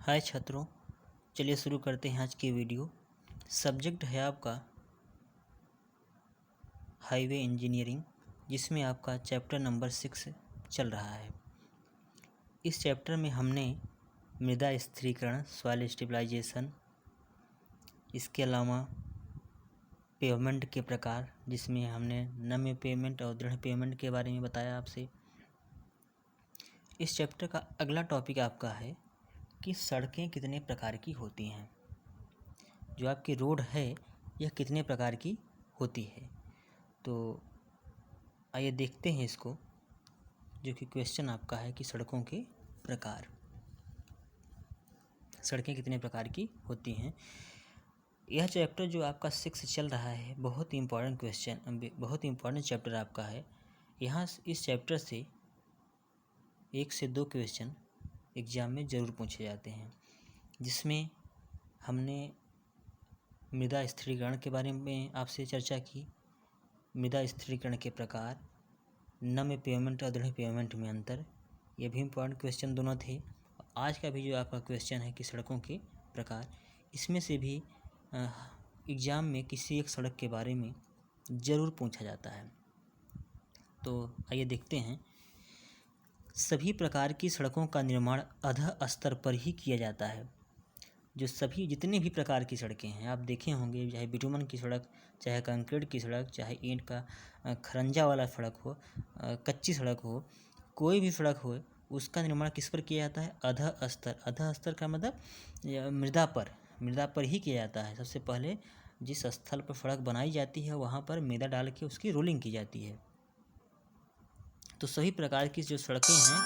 हाय छात्रों, चलिए शुरू करते हैं आज की वीडियो। सब्जेक्ट है आपका हाईवे इंजीनियरिंग, जिसमें आपका चैप्टर नंबर 6 चल रहा है। इस चैप्टर में हमने मृदा स्थिरीकरण, सॉइल स्टेबलाइजेशन, इसके अलावा पेवमेंट के प्रकार, जिसमें हमने नम्य पेवमेंट और दृढ़ पेवमेंट के बारे में बताया आपसे। इस चैप्टर का अगला टॉपिक आपका है कि सड़कें कितने प्रकार की होती हैं। जो आपकी रोड है यह कितने प्रकार की होती है। तो आइए देखते हैं इसको, जो कि क्वेश्चन आपका है कि सड़कों के प्रकार, सड़कें कितने प्रकार की होती हैं। यह चैप्टर जो आपका 6 चल रहा है बहुत ही इम्पोर्टेंट क्वेश्चन, बहुत ही इम्पोर्टेंट चैप्टर आपका है। यहाँ इस चैप्टर से 1 से 2 क्वेश्चन एग्ज़ाम में ज़रूर पूछे जाते हैं, जिसमें हमने मृदा स्थिरीकरण के बारे में आपसे चर्चा की, मृदा स्थिरीकरण के प्रकार, नम्य पेवमेंट और दृढ़ पेवमेंट में अंतर, ये भी इम्पोर्टेंट क्वेश्चन दोनों थे। आज का भी जो आपका क्वेश्चन है कि सड़कों के प्रकार, इसमें से भी एग्ज़ाम में किसी एक सड़क के बारे में ज़रूर पूछा जाता है। तो आइए देखते हैं। सभी प्रकार की सड़कों का निर्माण अधः स्तर पर ही किया जाता है। जो सभी जितने भी प्रकार की सड़कें हैं आप देखे होंगे, चाहे बिटुमन की सड़क, चाहे कंक्रीट की सड़क, चाहे ईंट का खरंजा वाला सड़क हो, कच्ची सड़क हो, कोई भी सड़क हो, उसका निर्माण किस पर किया जाता है? अधः स्तर। अधः स्तर का मतलब मृदा पर ही किया जाता है। सबसे पहले जिस स्थल पर सड़क बनाई जाती है वहाँ पर मृदा डाल के उसकी रोलिंग की जाती है। तो सभी प्रकार की जो सड़कें हैं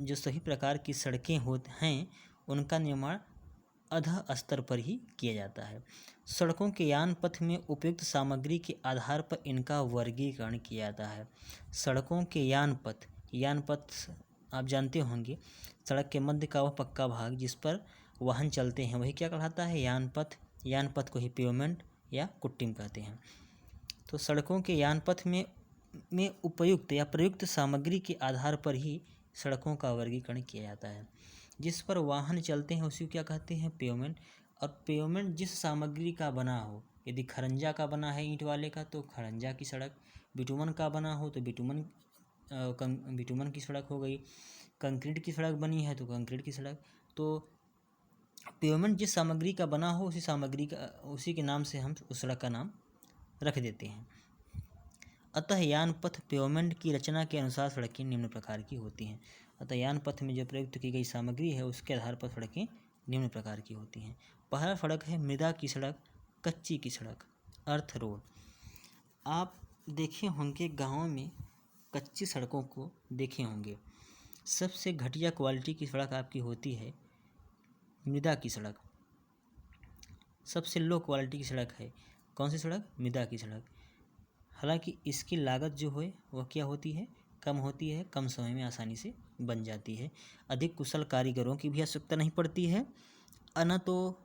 जो सभी प्रकार की सड़कें हैं उनका निर्माण अधः स्तर पर ही किया जाता है। सड़कों के यान पथ में उपयुक्त सामग्री के आधार पर इनका वर्गीकरण किया जाता है। सड़कों के यान पथ आप जानते होंगे, सड़क के मध्य का वह पक्का भाग जिस पर वाहन चलते हैं वही क्या कहलाता है? यान पथ। यान पथ को ही पेवमेंट या कुट्टिम कहते हैं। तो सड़कों के यान पथ में उपयुक्त या प्रयुक्त सामग्री के आधार पर ही सड़कों का वर्गीकरण किया जाता है। जिस पर वाहन चलते हैं उसी को क्या कहते हैं? पेवमेंट। और पेवमेंट जिस सामग्री का बना हो, यदि खरंजा का बना है ईंट वाले का तो खरंजा की सड़क, बिटुमन का बना हो तो बिटुमन की सड़क हो गई, कंक्रीट की सड़क बनी है तो कंक्रीट की सड़क। तो पेवमेंट जिस सामग्री का बना हो उसी के नाम से हम उस सड़क का नाम रख देते हैं। अतः यान पथ पेवमेंट की रचना के अनुसार सड़कें निम्न प्रकार की होती हैं। अतः यान पथ में जो प्रयुक्त की गई सामग्री है उसके आधार पर सड़कें निम्न प्रकार की होती हैं। पहला सड़क है मृदा की सड़क, कच्ची की सड़क, अर्थ रोड। आप देखे होंगे गाँव में कच्ची सड़कों को देखे होंगे। सबसे घटिया क्वालिटी की सड़क आपकी होती है मृदा की सड़क। सबसे लो क्वालिटी की सड़क है कौन सी सड़क? मृदा की सड़क। हालांकि इसकी लागत जो है वह क्या होती है? कम होती है, कम समय में आसानी से बन जाती है, अधिक कुशल कारीगरों की भी आवश्यकता नहीं पड़ती है, न तो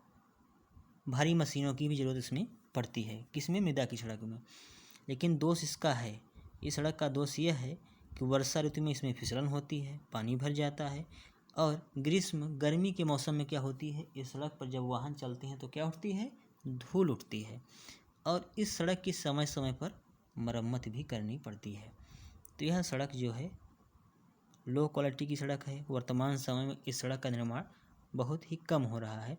भारी मशीनों की भी ज़रूरत इसमें पड़ती है। किसमें? मृदा की सड़क में। लेकिन दोष इसका है, इस सड़क का दोष यह है कि वर्षा ऋतु में इसमें फिसलन होती है, पानी भर जाता है, और गर्मी के मौसम में क्या होती है? इस सड़क पर जब वाहन चलते हैं तो क्या उठती है? धूल उठती है, और इस सड़क की समय समय पर मरम्मत भी करनी पड़ती है। तो यह सड़क जो है लो क्वालिटी की सड़क है। वर्तमान समय में इस सड़क का निर्माण बहुत ही कम हो रहा है,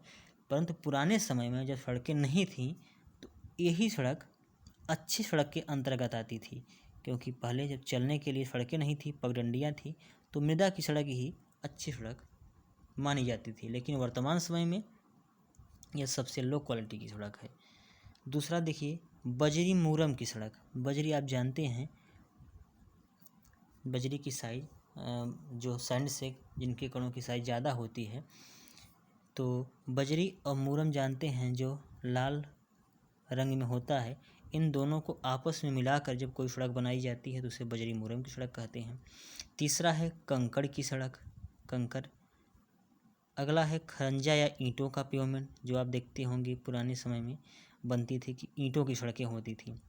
परंतु पुराने समय में जब सड़कें नहीं थीं तो यही सड़क अच्छी सड़क के अंतर्गत आती थी, क्योंकि पहले जब चलने के लिए सड़कें नहीं थी, पगडंडियाँ थी, तो मृदा की सड़क ही अच्छी सड़क मानी जाती थी। लेकिन वर्तमान समय में यह सबसे लो क्वालिटी की सड़क है। दूसरा देखिए बजरी मूरम की सड़क। बजरी आप जानते हैं, बजरी की साइज जो सैंड से जिनके कणों की साइज ज़्यादा होती है, तो बजरी और मूरम जानते हैं जो लाल रंग में होता है, इन दोनों को आपस में मिलाकर जब कोई सड़क बनाई जाती है तो उसे बजरी मूरम की सड़क कहते हैं। तीसरा है कंकड़ की सड़क, कंकड़। अगला है खरंजा या ईंटों का पेवमेंट, जो आप देखते होंगे पुराने समय में बनती थी कि ईंटों की सड़कें होती थी।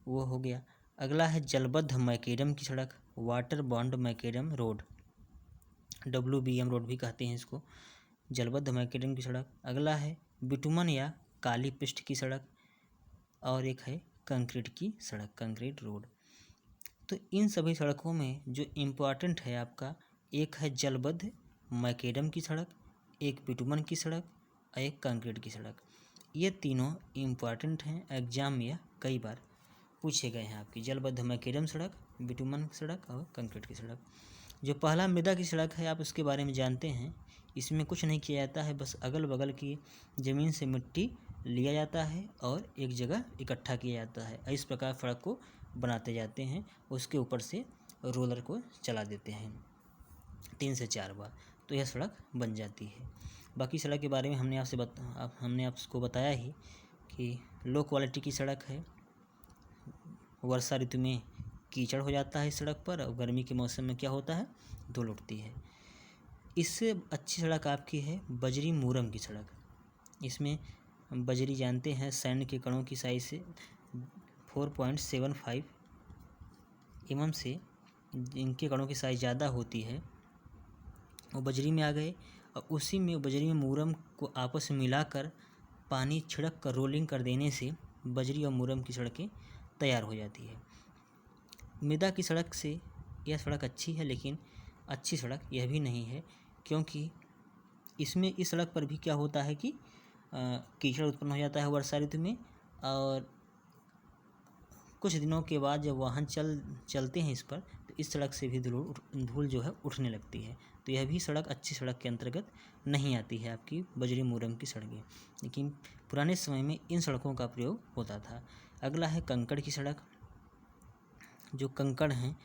वो हो गया। अगला है जलबद्ध मैकेडम की सड़क, water bond macadam road, WBM road भी कहते हैं इसको, जलबद्ध मैकेडम की सड़क। अगला है बिटुमन या काली पिष्ट की सड़क, और एक है कंक्रीट की सड़क, कंक्रीट रोड। तो इन सभी सड़कों में जो इम्पोर्टेंट है आपका, एक है जलबद्ध मैकेडम की सड़क, एक बिटुमन की सड़क और एक कंक्रीट की सड़क। ये तीनों इम्पॉर्टेंट हैं, एग्जाम में यह कई बार पूछे गए हैं आपकी, जलबद्ध मैकेडम सड़क, बिटुमन सड़क और कंक्रीट की सड़क। जो पहला मृदा की सड़क है आप उसके बारे में जानते हैं। इसमें कुछ नहीं किया जाता है, बस अगल बगल की ज़मीन से मिट्टी लिया जाता है और एक जगह इकट्ठा किया जाता है। इस प्रकार सड़क को बनाते जाते हैं, उसके ऊपर से रोलर को चला देते हैं 3 से 4 बार, तो यह सड़क बन जाती है। बाकी सड़क के बारे में हमने आपको बताया ही कि लो क्वालिटी की सड़क है, वर्षा ऋतु में कीचड़ हो जाता है इस सड़क पर, और गर्मी के मौसम में क्या होता है, धूल उठती है। इससे अच्छी सड़क आपकी है बजरी मूरम की सड़क। इसमें बजरी जानते हैं सैंड के कणों की साइज से 4.75 mm से जिनके कणों की साइज ज़्यादा होती है वो बजरी में आ गए, और उसी में बजरी में मूरम को आपस में मिलाकर पानी छिड़क कर रोलिंग कर देने से बजरी और मूरम की सड़कें तैयार हो जाती है। मृदा की सड़क से यह सड़क अच्छी है, लेकिन अच्छी सड़क यह भी नहीं है, क्योंकि इसमें इस सड़क पर भी क्या होता है कि कीचड़ उत्पन्न हो जाता है वर्षा ऋतु में, और कुछ दिनों के बाद जब वाहन चलते हैं इस पर, तो इस सड़क से भी धूल जो है उठने लगती है। तो यह भी सड़क अच्छी सड़क के अंतर्गत नहीं आती है आपकी बजरी मूरम की सड़कें, लेकिन पुराने समय में इन सड़कों का प्रयोग होता था। अगला है कंकड़ की सड़क। जो कंकड़ हैं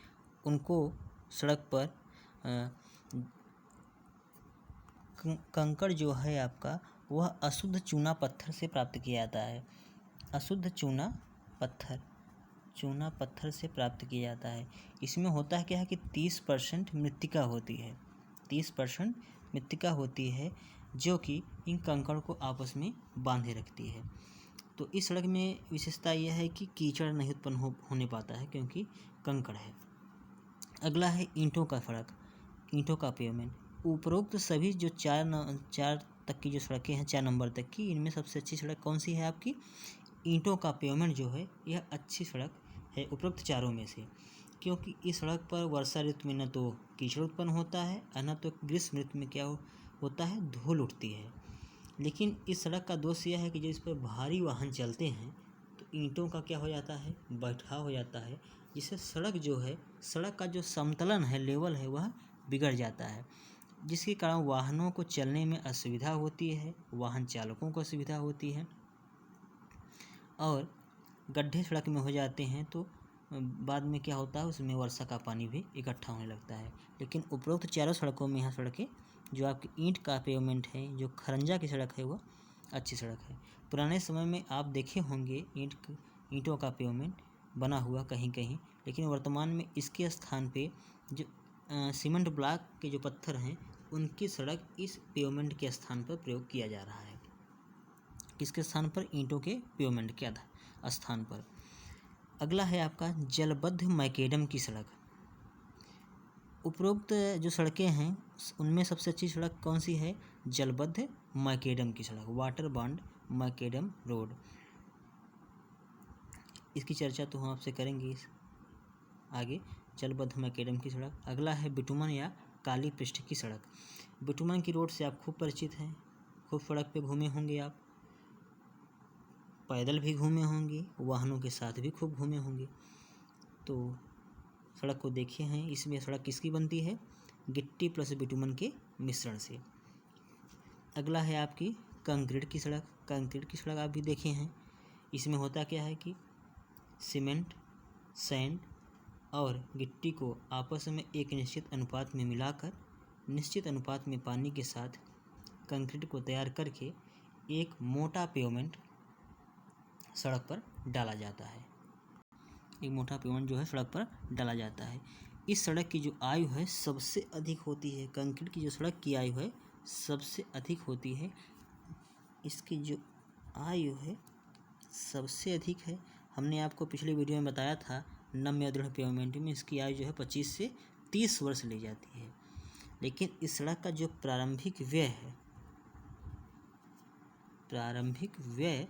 उनको सड़क पर कंकड़ जो है आपका वह अशुद्ध चूना पत्थर से प्राप्त किया जाता है। अशुद्ध चूना पत्थर से प्राप्त किया जाता है। इसमें होता है क्या है कि 30% मृत्तिका होती है, 30% मृत्तिका होती है जो कि इन कंकड़ को आपस में बांधे रखती है। तो इस सड़क में विशेषता यह है कि कीचड़ नहीं उत्पन्न होने पाता है, क्योंकि कंकड़ है। अगला है ईंटों का सड़क, ईंटों का पेवमेंट। उपरोक्त सभी जो 4 तक की जो सड़कें हैं, 4 नंबर तक की, इनमें सबसे अच्छी सड़क कौन सी है आपकी, ईंटों का पेवमेंट जो है यह अच्छी सड़क है उपरोक्त चारों में से, क्योंकि इस सड़क पर वर्षा ऋतु में न तो कीचड़ उत्पन्न होता है और न तो ग्रीष्म ऋतु में क्या होता है, धूल उठती है। लेकिन इस सड़क का दोष यह है कि जब इस पर भारी वाहन चलते हैं तो ईंटों का क्या हो जाता है, बैठाव हो जाता है, जिससे सड़क जो है, सड़क का जो समतलन है, लेवल है, वह बिगड़ जाता है, जिसके कारण वाहनों को चलने में असुविधा होती है, वाहन चालकों को असुविधा होती है, और गड्ढे सड़क में हो जाते हैं तो बाद में क्या होता है, उसमें वर्षा का पानी भी इकट्ठा होने लगता है। लेकिन उपरोक्त चारों सड़कों में यहाँ सड़कें जो आपकी ईंट का पेवमेंट है, जो खरंजा की सड़क है, वह अच्छी सड़क है। पुराने समय में आप देखे होंगे ईंटों का पेवमेंट बना हुआ कहीं कहीं, लेकिन वर्तमान में इसके स्थान पे जो सीमेंट ब्लॉक के जो पत्थर हैं उनकी सड़क इस पेवमेंट के स्थान पर प्रयोग किया जा रहा है। किसके स्थान पर, ईंटों के पेवमेंट के स्थान पर। अगला है आपका जलबद्ध मैकेडम की सड़क। उपरोक्त जो सड़कें हैं उनमें सबसे अच्छी सड़क कौन सी है, जलबद्ध मैकेडम की सड़क, वाटर बॉन्ड मैकेडम रोड। इसकी चर्चा तो हम आपसे करेंगे आगे, जलबद्ध मैकेडम की सड़क। अगला है बिटुमन या काली पिष्ट की सड़क। बिटुमन की रोड से आप खूब परिचित हैं, खूब सड़क पे घूमे होंगे, आप पैदल भी घूमे होंगे, वाहनों के साथ भी खूब घूमे होंगे, तो सड़क को देखे हैं। इसमें सड़क किसकी बनती है, गिट्टी प्लस बिटुमन के मिश्रण से। अगला है आपकी कंक्रीट की सड़क। कंक्रीट की सड़क आप भी देखे हैं। इसमें होता क्या है कि सीमेंट, सैंड और गिट्टी को आपस में एक निश्चित अनुपात में मिलाकर, निश्चित अनुपात में पानी के साथ कंक्रीट को तैयार करके एक मोटा पेवमेंट सड़क पर डाला जाता है। एक मोटा पेवमेंट जो है सड़क पर डाला जाता है। इस सड़क की जो आयु है सबसे अधिक होती है, कंक्रीट की जो सड़क की आयु है सबसे अधिक होती है। इसकी जो आयु है सबसे अधिक है हमने आपको पिछले वीडियो में बताया था नम्य या दृढ़ पेवमेंट में इसकी आयु जो है 25 से 30 वर्ष ली जाती है। लेकिन इस सड़क का जो प्रारंभिक व्यय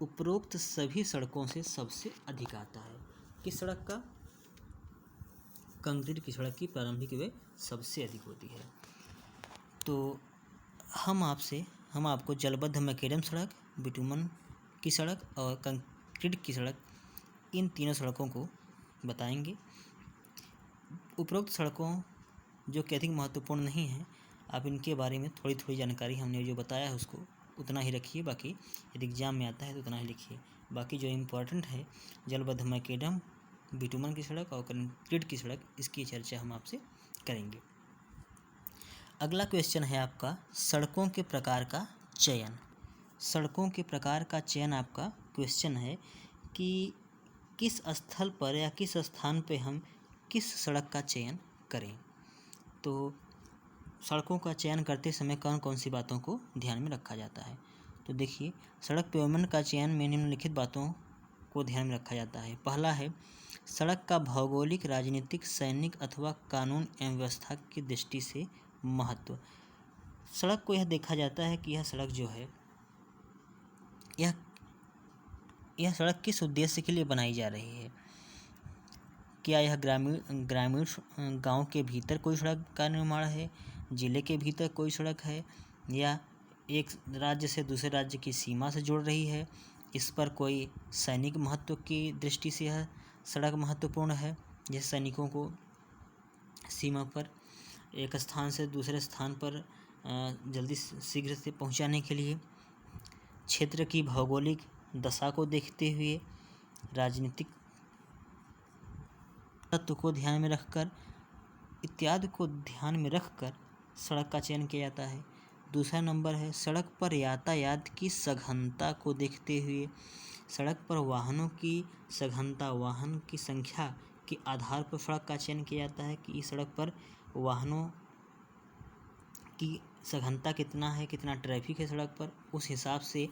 उपरोक्त सभी सड़कों से सबसे अधिक आता है। किस सड़क का? कंक्रीट की सड़क की प्रारंभिक व्यय सबसे अधिक होती है। तो हम आपको जलबद्ध मैकेडम सड़क, बिटुमन की सड़क और कंक्रीट की सड़क, इन तीनों सड़कों को बताएंगे। उपरोक्त सड़कों जो कि अधिक महत्वपूर्ण नहीं है, आप इनके बारे में थोड़ी थोड़ी जानकारी हमने जो बताया है उसको उतना ही रखिए, बाकी यदि एग्जाम में आता है तो उतना ही लिखिए। बाकी जो इम्पोर्टेंट है जलबद्ध मैकेडम, बिटुमन की सड़क और कंक्रीट की सड़क, इसकी चर्चा हम आपसे करेंगे। अगला क्वेश्चन है आपका सड़कों के प्रकार का चयन। सड़कों के प्रकार का चयन आपका क्वेश्चन है कि किस स्थल पर या किस स्थान पे हम किस सड़क का चयन करें। तो सड़कों का चयन करते समय कौन कौन सी बातों को ध्यान में रखा जाता है। तो देखिए, सड़क पेवमेंट का चयन में निम्नलिखित बातों को ध्यान में रखा जाता है। पहला है सड़क का भौगोलिक, राजनीतिक, सैनिक अथवा कानून एवं व्यवस्था की दृष्टि से महत्व। सड़क को यह देखा जाता है कि यह सड़क जो है यह सड़क किस उद्देश्य के लिए बनाई जा रही है। क्या यह ग्रामीण गांव के भीतर कोई सड़क का निर्माण है, जिले के भीतर कोई सड़क है, या एक राज्य से दूसरे राज्य की सीमा से जोड़ रही है, इस पर कोई सैनिक महत्व की दृष्टि से यह सड़क महत्वपूर्ण है, जैसे सैनिकों को सीमा पर एक स्थान से दूसरे स्थान पर जल्दी शीघ्र से पहुंचाने के लिए, क्षेत्र की भौगोलिक दशा को देखते हुए, राजनीतिक तत्व को ध्यान में रखकर इत्यादि को ध्यान में रखकर सड़क का चयन किया जाता है। दूसरा नंबर है सड़क पर यातायात की सघनता को देखते हुए, सड़क पर वाहनों की सघनता, वाहन की संख्या के आधार पर सड़क का चयन किया जाता है कि इस सड़क पर वाहनों की सघनता कितना है, कितना ट्रैफिक है सड़क पर, उस हिसाब से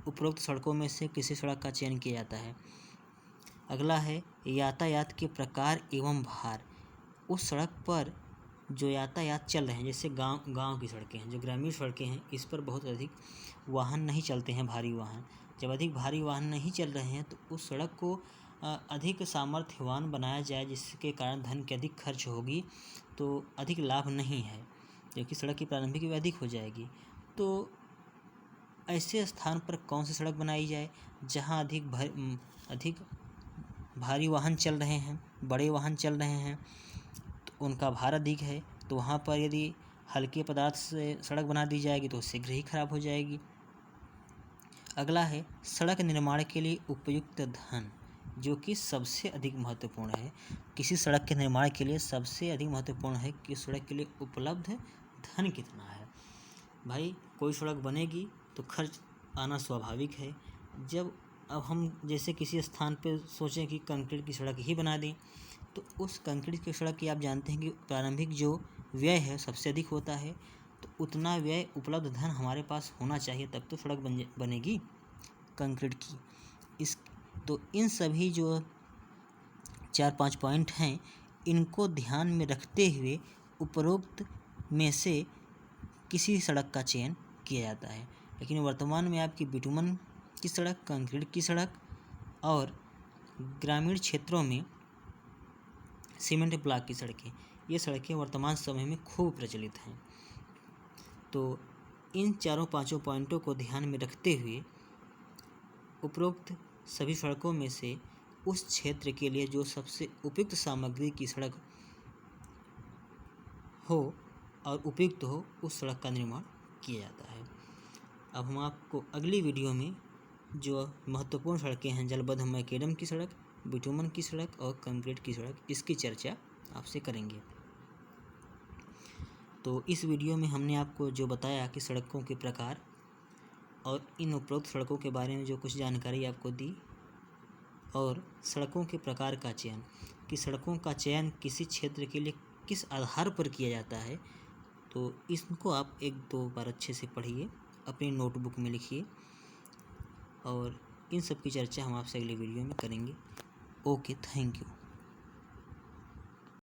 उपरोक्त सड़कों में से किसी सड़क का चयन किया जाता है। अगला है यातायात के प्रकार एवं भार। उस सड़क पर जो यातायात चल रहे हैं, जैसे गांव की सड़कें हैं, जो ग्रामीण सड़कें हैं, इस पर बहुत अधिक वाहन नहीं चलते हैं, भारी वाहन। जब अधिक भारी वाहन नहीं चल रहे हैं तो उस सड़क को अधिक सामर्थ्यवान बनाया जाए, जिसके कारण धन की अधिक खर्च होगी तो अधिक लाभ नहीं है, क्योंकि सड़क की प्रारंभिक व्यय अधिक हो जाएगी। तो ऐसे स्थान पर कौन सी सड़क बनाई जाए जहाँ अधिक भारी वाहन चल रहे हैं, बड़े वाहन चल रहे हैं, तो उनका भार अधिक है, तो वहाँ पर यदि हल्के पदार्थ से सड़क बना दी जाएगी तो शीघ्र ही खराब हो जाएगी। अगला है सड़क निर्माण के लिए उपयुक्त धन, जो कि सबसे अधिक महत्वपूर्ण है। किसी सड़क के निर्माण के लिए सबसे अधिक महत्वपूर्ण है कि सड़क के लिए उपलब्ध धन कितना है। भाई, कोई सड़क बनेगी तो खर्च आना स्वाभाविक है। अब हम जैसे किसी स्थान पर सोचें कि कंक्रीट की सड़क ही बना दें, तो उस कंक्रीट की सड़क की आप जानते हैं कि प्रारंभिक जो व्यय है सबसे अधिक होता है, तो उतना व्यय उपलब्ध धन हमारे पास होना चाहिए, तब तो सड़क बनेगी कंक्रीट की। तो इन सभी जो 4-5 पॉइंट हैं, इनको ध्यान में रखते हुए उपरोक्त में से किसी सड़क का चयन किया जाता है। लेकिन वर्तमान में आपकी बिटुमन की सड़क, कंक्रीट की सड़क और ग्रामीण क्षेत्रों में सीमेंट ब्लॉक की सड़कें, ये सड़कें वर्तमान समय में खूब प्रचलित हैं। तो इन 4-5 पॉइंटों को ध्यान में रखते हुए उपरोक्त सभी सड़कों में से उस क्षेत्र के लिए जो सबसे उपयुक्त सामग्री की सड़क हो और उपयुक्त हो, उस सड़क का निर्माण किया जाता है। अब हम आपको अगली वीडियो में जो महत्वपूर्ण सड़कें हैं, जलबद्ध मैकेडम की सड़क, बिटुमन की सड़क और कंक्रीट की सड़क, इसकी चर्चा आपसे करेंगे। तो इस वीडियो में हमने आपको जो बताया कि सड़कों के प्रकार और इन उपरोक्त सड़कों के बारे में जो कुछ जानकारी आपको दी, और सड़कों के प्रकार का चयन, कि सड़कों का चयन किसी क्षेत्र के लिए किस आधार पर किया जाता है, तो इसको आप 1-2 बार अच्छे से पढ़िए, अपनी नोटबुक में लिखिए और इन सब की चर्चा हम आपसे अगले वीडियो में करेंगे। Okay, thank you.